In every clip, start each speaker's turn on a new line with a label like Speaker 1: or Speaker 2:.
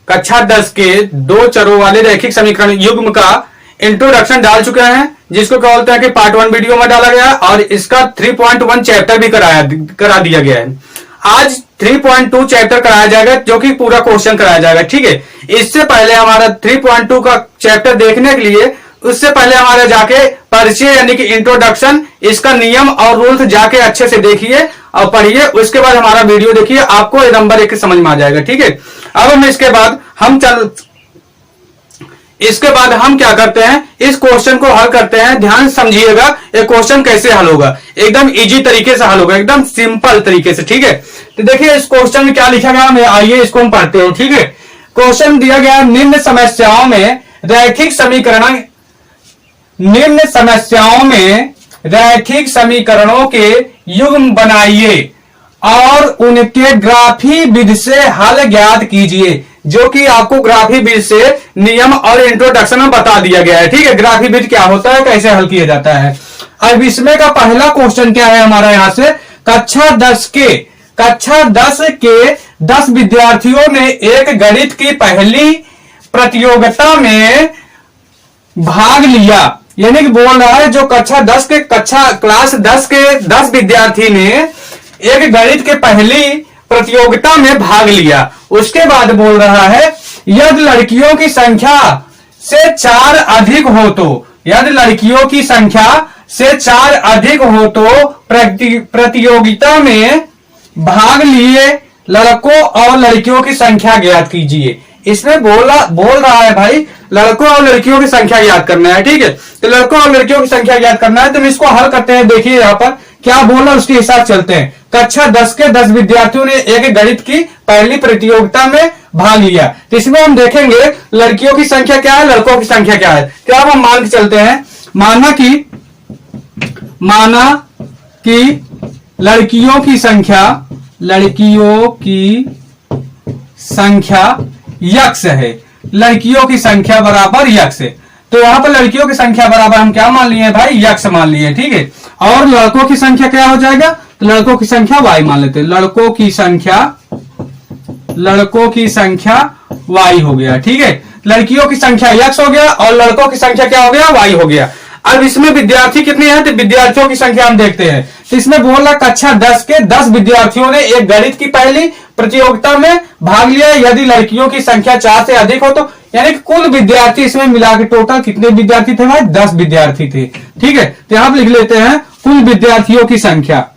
Speaker 1: कक्षा 10 के दो चरों वाले रैखिक समीकरण युग्म का इंट्रोडक्शन डाल चुके हैं, जिसको क्या बोलते हैं कि पार्ट 1 वीडियो में डाला गया और इसका 3.1 चैप्टर भी करा दिया गया है। आज 3.2 चैप्टर कराया जाएगा, जो कि पूरा क्वेश्चन कराया जाएगा। ठीक है, इससे पहले हमारा 3.2 का चैप्टर देखने के लिए उससे पहले हमारा जाके परिचय यानी कि इंट्रोडक्शन, इसका नियम और रूल्स जाके अच्छे से देखिए और पढ़िए। उसके बाद हमारा वीडियो देखिए, आपको नंबर 1 समझ में आ जाएगा। ठीक है, अब हम इसके बाद हम क्या करते हैं, इस क्वेश्चन को हल करते हैं। ध्यान से समझिएगा, ये क्वेश्चन कैसे हल होगा। एकदम इजी तरीके से हल होगा, एकदम सिंपल तरीके से। ठीक है, तो देखिए इस क्वेश्चन में क्या लिखा गया, आइए इसको हम पढ़ते हैं। ठीक है, क्वेश्चन दिया गया निम्न समस्याओं में रैखिक समीकरणों के युग्म बनाइए और उनके ग्राफी विधि से हल ज्ञात कीजिए, जो कि आपको ग्राफी विधि से नियम और इंट्रोडक्शन में बता दिया गया है। ठीक है, ग्राफी विधि क्या होता है, कैसे हल किया जाता है। अब इसमें का पहला क्वेश्चन क्या है हमारा, यहां से कक्षा 10 के 10 विद्यार्थियों ने एक गणित की पहली प्रतियोगिता में भाग लिया। यानी कि बोल रहा है जो क्लास 10 के 10 विद्यार्थी ने एक गणित के पहली प्रतियोगिता में भाग लिया। उसके बाद बोल रहा है यदि लड़कियों की संख्या से 4 अधिक हो तो, यदि लड़कियों की संख्या से 4 अधिक हो तो प्रतियोगिता में भाग लिए लड़कों और लड़कियों की संख्या ज्ञात कीजिए। इसमें बोल रहा है भाई लड़कों और लड़कियों की संख्या ज्ञात करना है। ठीक है, तो लड़कों और लड़कियों की संख्या ज्ञात करना है, तो हम इसको हल करते हैं। देखिए यहाँ पर क्या बोल रहा है, उसके हिसाब चलते हैं। कक्षा 10 के 10 विद्यार्थियों ने एक गणित की पहली प्रतियोगिता में भाग लिया, तो इसमें हम देखेंगे लड़कियों की संख्या क्या है, लड़कों की संख्या क्या है। क्या हम मान के चलते हैं, माना कि लड़कियों की संख्या यक्स है, लड़कियों की संख्या बराबर यक्स है। तो यहां पर लड़कियों की संख्या बराबर हम क्या मान लिए भाई, यक्स मान लिए। ठीक है, और लड़कों की संख्या क्या हो जाएगा, तो लड़कों की संख्या वाई मान लेते हैं। लड़कों की संख्या वाई हो गया। ठीक है, लड़कियों की संख्या यक्स हो गया और लड़कों की संख्या क्या हो गया, वाई हो गया। अब इसमें विद्यार्थी कितने हैं, तो विद्यार्थियों की संख्या हम देखते हैं। तो इसमें बोल रहा कक्षा 10 के 10 विद्यार्थियों ने एक गणित की पहली प्रतियोगिता में भाग लिया यदि लड़कियों की संख्या 4 से अधिक हो तो, यानी कि कुल विद्यार्थी इसमें मिला के टोटल कितने विद्यार्थी थे भाई, 10 विद्यार्थी थे। ठीक है, तो यहां पर लिख लेते हैं कुल विद्यार्थियों की संख्या,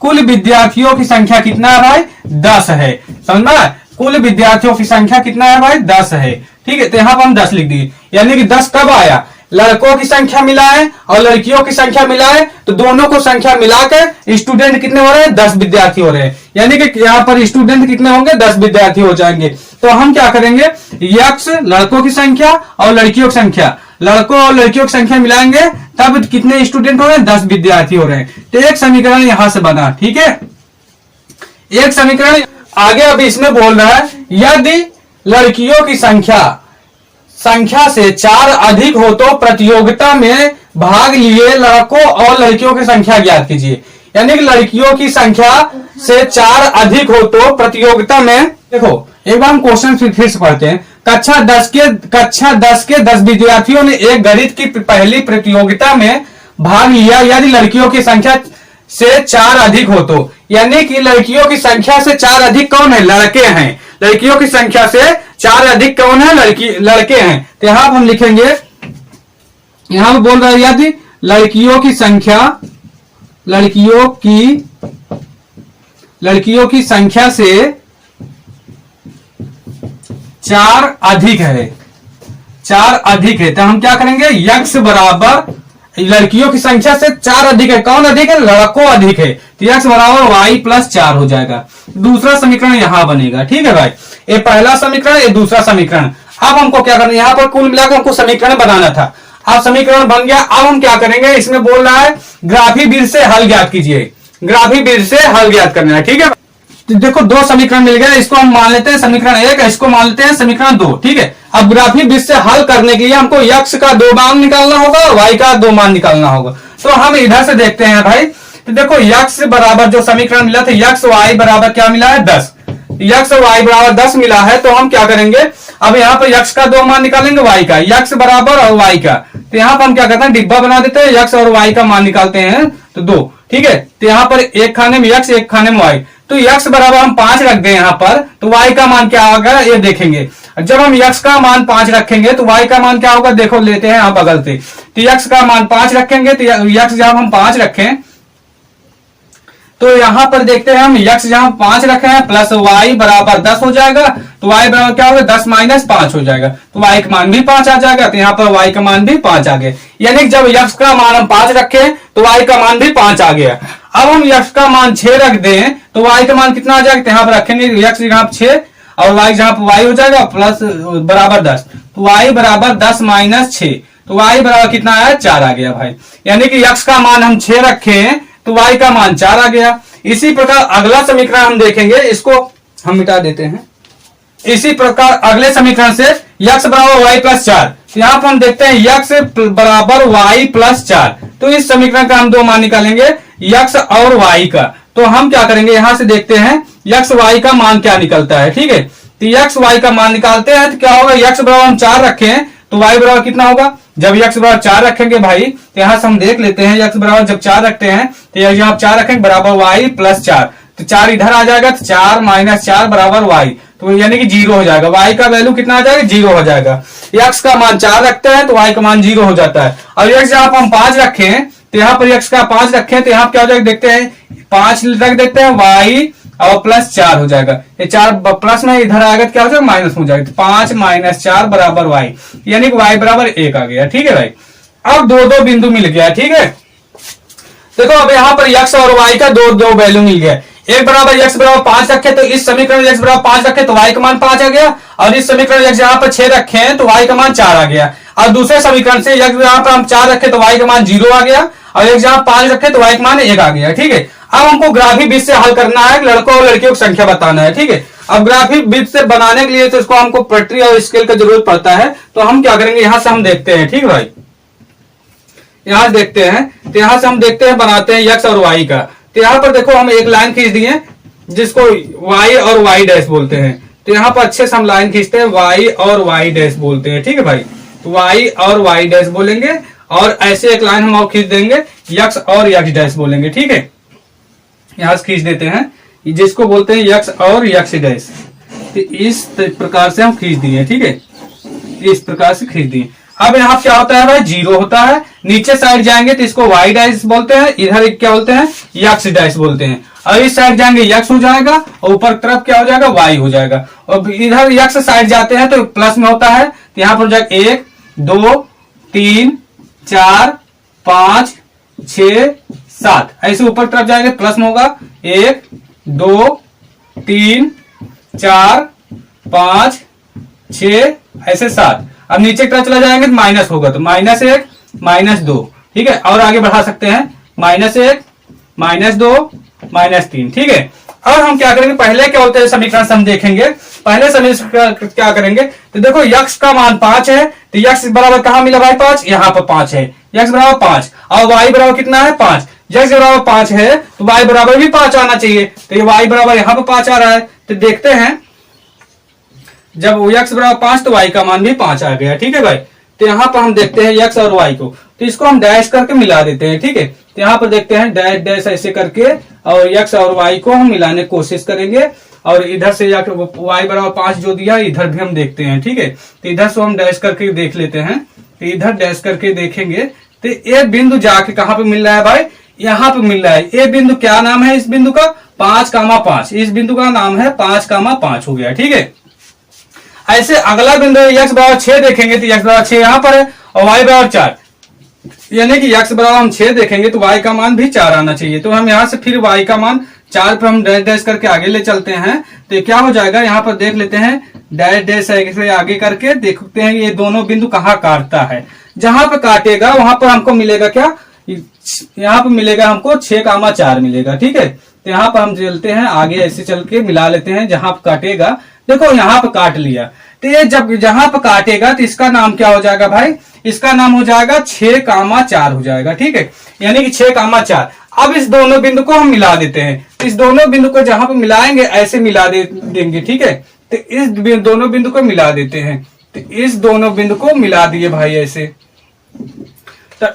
Speaker 1: कुल विद्यार्थियों की संख्या कितना है भाई, 10 है। समझना, कुल विद्यार्थियों की संख्या कितना है भाई, 10 है। ठीक है, तो यहां पर हम 10 लिख दिए। यानी कि 10 कब आया, लड़कों की संख्या मिलाए और लड़कियों की संख्या मिलाए, तो दोनों को संख्या मिलाकर स्टूडेंट कितने हो रहे हैं, 10 विद्यार्थी हो रहे हैं। यानी कि यहाँ पर स्टूडेंट कितने होंगे, 10 विद्यार्थी हो जाएंगे। तो हम क्या करेंगे, यक्स लड़कों की संख्या और लड़कियों की संख्या, लड़कों और लड़कियों की संख्या मिलाएंगे तब कितने स्टूडेंट हो रहे हैं, 10 विद्यार्थी हो रहे हैं। तो एक समीकरण यहां से बना। ठीक है, एक समीकरण आगे। अब इसमें बोल रहा है यदि लड़कियों की संख्या से 4 अधिक हो तो प्रतियोगिता में भाग लिए लड़कों और लड़कियों की संख्या ज्ञात कीजिए। यानी कि लड़कियों की संख्या से 4 अधिक हो तो प्रतियोगिता में, देखो एक बार हम क्वेश्चन फिर से पढ़ते हैं। कक्षा 10 के 10 विद्यार्थियों ने एक गणित की पहली प्रतियोगिता में भाग लिया यदि लड़कियों की संख्या से 4 अधिक हो तो, यानी कि लड़कियों की संख्या से 4 अधिक कौन है, लड़के हैं। लड़कियों की संख्या से 4 अधिक कौन है, लड़के हैं। तो यहां पर हम लिखेंगे, यहां पर बोल रहा है यदि लड़कियों की संख्या से 4 अधिक है, तो हम क्या करेंगे, यक्स बराबर लड़कियों की संख्या से 4 अधिक है, कौन अधिक है, लड़कों अधिक है, तो यक्स बराबर वाई प्लस 4 हो जाएगा। दूसरा समीकरण यहां बनेगा। ठीक है भाई, ये पहला समीकरण, ये दूसरा समीकरण। अब हमको क्या करना है, यहां पर कुल मिलाकर हमको समीकरण बनाना था। अब समीकरण बन गया। अब हम क्या करेंगे, इसमें बोल रहा है ग्राफी विधि से हल ज्ञात कीजिए, ग्राफी विधि से हल ज्ञात करना है। ठीक है, तो देखो 2 समीकरण मिल गए, इसको हम मान लेते हैं समीकरण 1, इसको मान लेते हैं समीकरण 2। ठीक है, अब ग्राफी विधि से हल करने के लिए हमको यक्स का 2 मान निकालना होगा और वाई का 2 मान निकालना होगा। तो हम इधर से देखते हैं भाई, तो देखो यक्स बराबर जो समीकरण मिला था, यक्स वाई बराबर क्या मिला है 10, यक्स वाई बराबर 10 मिला है। तो हम क्या करेंगे, अब यहाँ पर यक्स का 2 मान निकालेंगे, वाई का, यक्स बराबर और वाई का। तो यहाँ पर हम क्या करते हैं, डिब्बा बना देते हैं, यक्स और वाई का मान निकालते हैं तो 2, ठीक है। तो यहाँ पर एक खाने में यक्स, एक खाने में वाई, तो यक्स बराबर हम 5 रख दें यहाँ पर, तो वाई का मान क्या होगा ये देखेंगे। जब हम यक्स का मान 5 रखेंगे तो वाई का मान क्या होगा, देखो लेते हैं यहाँ बगल से। तो यक्स का मान 5 रखेंगे, तो यक्स जब हम 5 रखें तो यहां पर देखते हैं हम, यक्स जहां 5 रखे हैं प्लस वाई बराबर 10 हो जाएगा। तो वाई बराबर क्या होगा, 10 माइनस 5 हो जाएगा, तो वाई का मान भी 5 आ जाएगा। तो यहाँ पर वाई का मान भी 5 आ गया, यानी जब यक्स का मान हम 5 रखे तो वाई का मान भी 5 आ गया। अब हम यक्स का मान 6 रख दें तो वाई का मान कितना आ जाएगा, यहाँ पर रखेंगे यक्स यहाँ 6 और वाई जहां पर वाई हो जाएगा प्लस बराबर 10, तो वाई बराबर 10 माइनस 6, तो वाई बराबर कितना आया, 4 आ गया भाई। यानी कि यक्स का मान हम 6 रखे तो वाई का मान 4 आ गया। इसी प्रकार अगला समीकरण हम देखेंगे, इसको हम मिटा देते हैं। इसी प्रकार अगले समीकरण से यक्स बराबर वाई प्लस 4, यहां पर हम देखते हैं यक्स बराबर वाई प्लस 4, तो इस समीकरण का हम 2 मान निकालेंगे, यक्स और वाई का। तो हम क्या करेंगे, यहां से देखते हैं यक्स वाई का मान क्या निकलता है, ठीक है। तो यक्स वाई का मान निकालते हैं तो क्या होगा, यक्स बराबर हम 4 रखें तो वाई बराबर कितना होगा, जब यक्स बराबर 4 रखेंगे भाई, तो यहां से हम देख लेते हैं यक्स बराबर जब 4 रखते हैं तो यहाँ 4 रखेंगे बराबर वाई प्लस 4, तो 4 इधर आ जाएगा, तो 4 माइनस 4 बराबर वाई, तो यानी कि 0 हो जाएगा। वाई का वैल्यू कितना आ जाएगा, 0 हो जाएगा। यक्स का मान 4 रखते हैं तो वाई का मान 0 हो जाता है। और यक्स जहां पर हम 5 रखें तो यहाँ पर यक्स का 5 रखें तो यहाँ क्या हो जाएगा, देखते हैं 5 रख देते हैं, वाई और प्लस 4 हो जाएगा, ये 4 प्लस में इधर आएगा तो क्या हो जाएगा, माइनस हो जाएगा। तो 5 माइनस 4 बराबर वाई, यानी कि वाई बराबर 1 आ गया, ठीक है भाई। अब दो बिंदु मिल गया, ठीक है। देखो अब यहाँ पर यक्स और वाई का दो वैल्यू मिल गया, एक बराबर यक्स बराबर 5 रखे तो इस समीकरण में यक्स बराबर 5 रखे तो वाई का मान 5 आ गया, और इस समीकरण में यक्स यहाँ पर 6 रखे हैं तो वाई का मान 4 आ गया। और दूसरे समीकरण से यक्स यहाँ पर हम 4 रखे तो वाई का मान 0 आ गया, और यक्स यहाँ 5 रखे तो वाई का मान 1 आ गया, ठीक है। अब हमको ग्राफिक बीज से हल करना है, लड़कों और लड़कियों की संख्या बताना है, ठीक है। अब ग्राफिक बीज से बनाने के लिए तो इसको हमको पटरी और स्केल का जरूरत पड़ता है, तो हम क्या करेंगे, यहां से हम देखते हैं, ठीक है भाई। यहां देखते हैं, तो यहां से हम देखते हैं, बनाते हैं यक्स और वाई का। तो यहां पर देखो हम एक लाइन खींच दिए जिसको वाई और वाई डैश बोलते हैं, तो यहां पर अच्छे से हम लाइन खींचते हैं, वाई और वाई डैश बोलते हैं, ठीक है भाई। तो वाई और वाई डैश बोलेंगे, और ऐसे एक लाइन हम और खींच देंगे, यक्स और यक्स डैश बोलेंगे, ठीक है। यहां से खींच देते हैं, जिसको बोलते हैं यक्स और यक्स डैश। तो इस प्रकार से हम खींच दिए, ठीक है, इस प्रकार से खींच दिए। अब यहाँ क्या होता है भाई, 0 होता है। नीचे साइड जाएंगे तो इसको वाई डैश बोलते हैं, इधर क्या बोलते हैं, यक्स डैश बोलते हैं। और इस साइड जाएंगे यक्स हो जाएगा, और ऊपर तरफ क्या हो जाएगा, वाई हो जाएगा। और इधर यक्स साइड जाते हैं तो प्लस में होता है, तो यहाँ पर जाएगा 1 2 3 4 5 6 7, ऐसे ऊपर तरफ जाएंगे प्लस में होगा, 1 2 3 4 5 6 ऐसे 7। अब नीचे की तरफ चला जाएंगे तो माइनस होगा, तो -1 -2, ठीक है। और आगे बढ़ा सकते हैं, -1 -2 -3, ठीक है। और हम क्या करेंगे, पहले क्या होते हैं समीकरण से हम देखेंगे। पहले समीकरण क्या करेंगे, तो देखो यक्स का मान 5 है, तो यक्स बराबर कहां मिला भाई, 5, यहाँ पर 5 है, यक्स बराबर 5, और वाई बराबर कितना है, 5। यक्स बराबर 5 है तो वाई बराबर भी 5 आना चाहिए, तो ये वाई बराबर यहाँ पर 5 आ रहा है। तो देखते हैं, जब यक्स बराबर 5 तो वाई का मान भी 5 आ गया, ठीक है भाई। तो यहाँ पर हम देखते हैं यक्स और वाई को, तो इसको हम डैश करके मिला देते हैं, ठीक है। तो यहाँ पर देखते हैं डैश डैश ऐसे करके, और यक्स और वाई को हम मिलाने की कोशिश करेंगे, और इधर से वाई बराबर 5 जो दिया इधर भी हम देखते हैं, ठीक है। तो इधर से हम डैश करके देख लेते हैं, तो इधर डैश करके देखेंगे तो ये बिंदु जाके कहां पे मिल रहा है भाई, यहाँ पे मिल रहा है। ये बिंदु क्या नाम है इस बिंदु का, 5,5, इस बिंदु का नाम है 5,5 हो गया, ठीक है। ऐसे अगला बिंदु यक्स बराबर 6 देखेंगे तो यक्स बराबर 6 यहाँ पर है, और वाई बराबर 4, यानी कि यक्स बराबर हम 6 देखेंगे तो वाई का मान भी 4 आना चाहिए। तो हम यहाँ से फिर वाई का मान 4 पर हम डैश डैश करके आगे ले चलते हैं, तो क्या हो जाएगा, यहाँ पर देख लेते हैं, डैश डैश से आगे करके देखते हैं ये दोनों बिंदु कहाँ काटता है। जहां पर काटेगा वहां पर हमको मिलेगा क्या, यहाँ पर मिलेगा हमको 6,4 मिलेगा, ठीक है। तो यहाँ पर हम चलते हैं आगे, ऐसे चल के मिला लेते हैं, जहां पर काटेगा देखो यहाँ पर काट लिया, तो ये जब जहां पर काटेगा तो इसका नाम क्या हो जाएगा भाई, इसका नाम हो जाएगा 6,4 हो जाएगा, ठीक है, यानी कि 6,4। अब इस दोनों बिंदु को हम मिला देते हैं। तो इस दोनों बिंदु को जहां पर मिलाएंगे ऐसे मिला देंगे, ठीक है। तो इस दोनों बिंदु को मिला देते हैं। तो इस दोनों बिंदु को मिला दिए भाई ऐसे। तो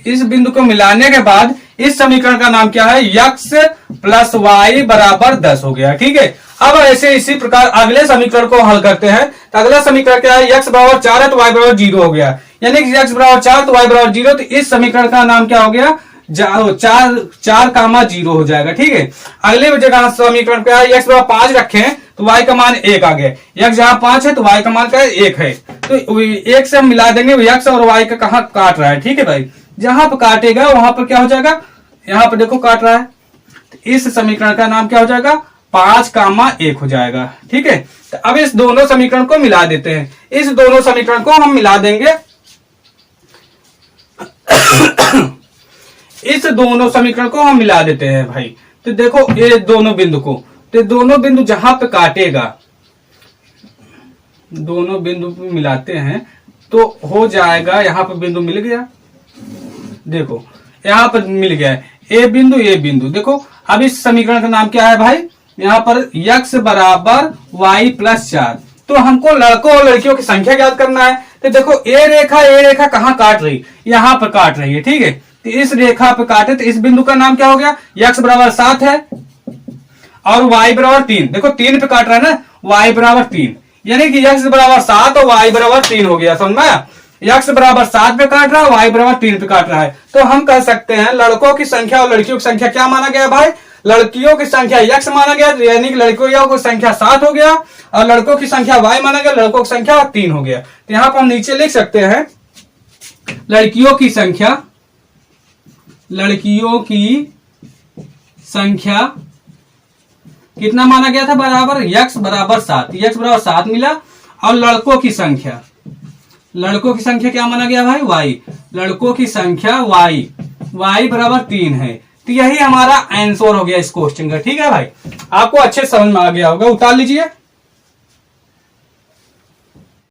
Speaker 1: इस बिंदु को मिलाने के बाद इस समीकरण का नाम क्या है, x प्लस वाई बराबर 10 हो गया, ठीक है। अब ऐसे इसी प्रकार अगले समीकरण को हल करते हैं। तो अगला समीकरण क्या है, x बराबर 4 है तो y बराबर 0 हो गया, यानी कि x बराबर 4 तो y बराबर 0। तो इस समीकरण का नाम क्या हो गया, 4,0 हो जाएगा, ठीक है। अगले जगह समीकरण क्या है, x बराबर 5 रखे तो y का मान 1 आ गया। x जहां 5 है तो y का मान क्या है, 1 है। तो 1 से हम मिला देंगे, x और y का कहां काट रहा है, ठीक है भाई। जहां पर काटेगा वहां पर क्या हो जाएगा, यहां पर देखो काट रहा है। तो इस समीकरण का नाम क्या हो जाएगा, 5,1 हो जाएगा, ठीक है। तो अब इस दोनों समीकरण को मिला देते हैं। इस दोनों समीकरण को हम मिला देंगे इस दोनों समीकरण को हम मिला देते हैं भाई। तो देखो ये दोनों बिंदु को, तो दोनों बिंदु जहां पे काटेगा, दोनों बिंदु पे मिलाते हैं तो हो जाएगा, यहां पर बिंदु मिल गया, देखो यहां पर मिल गया है ए बिंदु। देखो अब इस समीकरण का नाम क्या है भाई, यहां पर x बराबर y प्लस 4। तो हमको लड़कों और लड़कियों की संख्या ज्ञात करना है। तो देखो ए रेखा कहां काट रही, यहां पर काट रही है, ठीक है। तो इस रेखा पे काटे तो इस बिंदु का नाम क्या हो गया, x बराबर 7 है और y बराबर 3। देखो 3 पे काट रहा है ना, y बराबर 3, यानी कि x बराबर 7 और y बराबर 3 हो गया, समझ में। x बराबर 7 पे काट रहा है, y बराबर 3 पे काट रहा है। तो हम कह सकते हैं लड़कों की संख्या और लड़कियों की संख्या क्या माना गया भाई, लड़कियों की संख्या x माना गया, यानी कि लड़कियों की संख्या 7 हो गया, और लड़कों की संख्या y माना गया, लड़कों की संख्या 3 हो गया। तो यहां पर हम नीचे लिख सकते हैं लड़कियों की संख्या कितना माना गया था, बराबर x बराबर 7, x बराबर 7 मिला। और लड़कों की संख्या क्या माना गया भाई, y, लड़कों की संख्या y बराबर 3 है। तो यही हमारा आंसर हो गया इस क्वेश्चन का, ठीक है भाई। आपको अच्छे समझ में आ गया होगा, उतार लीजिए।